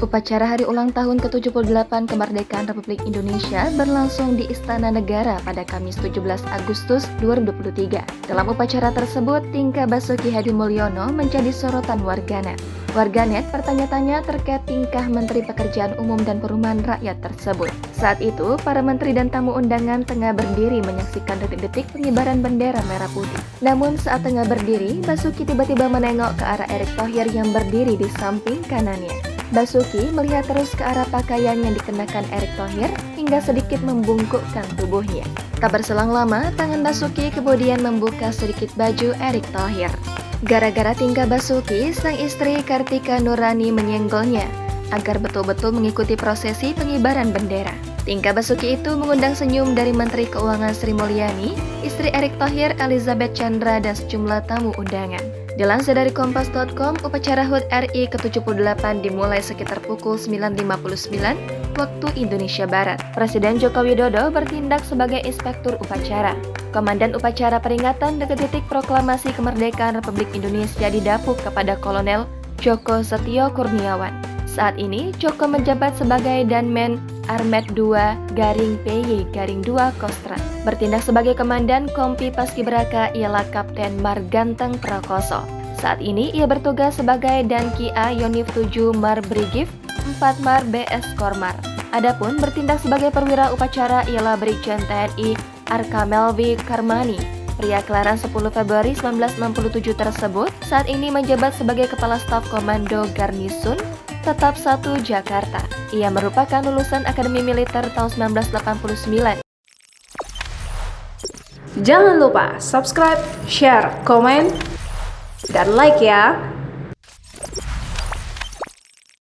Upacara hari ulang tahun ke-78 kemerdekaan Republik Indonesia berlangsung di Istana Negara pada Kamis 17 Agustus 2023. Dalam upacara tersebut, tingkah Basuki Hadimulyono menjadi sorotan warganet. Warganet bertanya-tanya terkait tingkah Menteri Pekerjaan Umum dan Perumahan Rakyat tersebut. Saat itu, para menteri dan tamu undangan tengah berdiri menyaksikan detik-detik pengibaran bendera merah putih. Namun saat tengah berdiri, Basuki tiba-tiba menengok ke arah Erick Thohir yang berdiri di samping kanannya. Basuki melihat terus ke arah pakaian yang dikenakan Erick Thohir hingga sedikit membungkukkan tubuhnya. Tak berselang lama, tangan Basuki kemudian membuka sedikit baju Erick Thohir. Gara-gara tingkah Basuki, sang istri Kartika Nurani menyenggolnya agar betul-betul mengikuti prosesi pengibaran bendera. Tingkah Basuki itu mengundang senyum dari Menteri Keuangan Sri Mulyani, istri Erick Thohir Elizabeth Chandra, dan sejumlah tamu undangan. Dilansir dari Kompas.com, upacara HUT RI ke-78 dimulai sekitar pukul 9.59 waktu Indonesia Barat. Presiden Joko Widodo bertindak sebagai inspektur upacara. Komandan upacara peringatan detik-detik proklamasi kemerdekaan Republik Indonesia didapuk kepada Kolonel Joko Setio Kurniawan. Saat ini, Joko menjabat sebagai Danmen Armet 2 PY 2 Kostrat. Bertindak sebagai Komandan Kompi Paskibraka ialah Kapten Marganteng Prakoso. Saat ini ia bertugas sebagai Danki A Yonif 7 Mar Brigif 4 Mar BS Kormar. Adapun bertindak sebagai perwira upacara ialah Brigjen TNI Arkamelvi Karmani. Pria kelahiran 10 Februari 1967 tersebut saat ini menjabat sebagai Kepala Staf Komando Garnisun Tetap 1 Jakarta. Ia merupakan lulusan Akademi Militer tahun 1989. Jangan lupa subscribe, share, komen, dan like ya!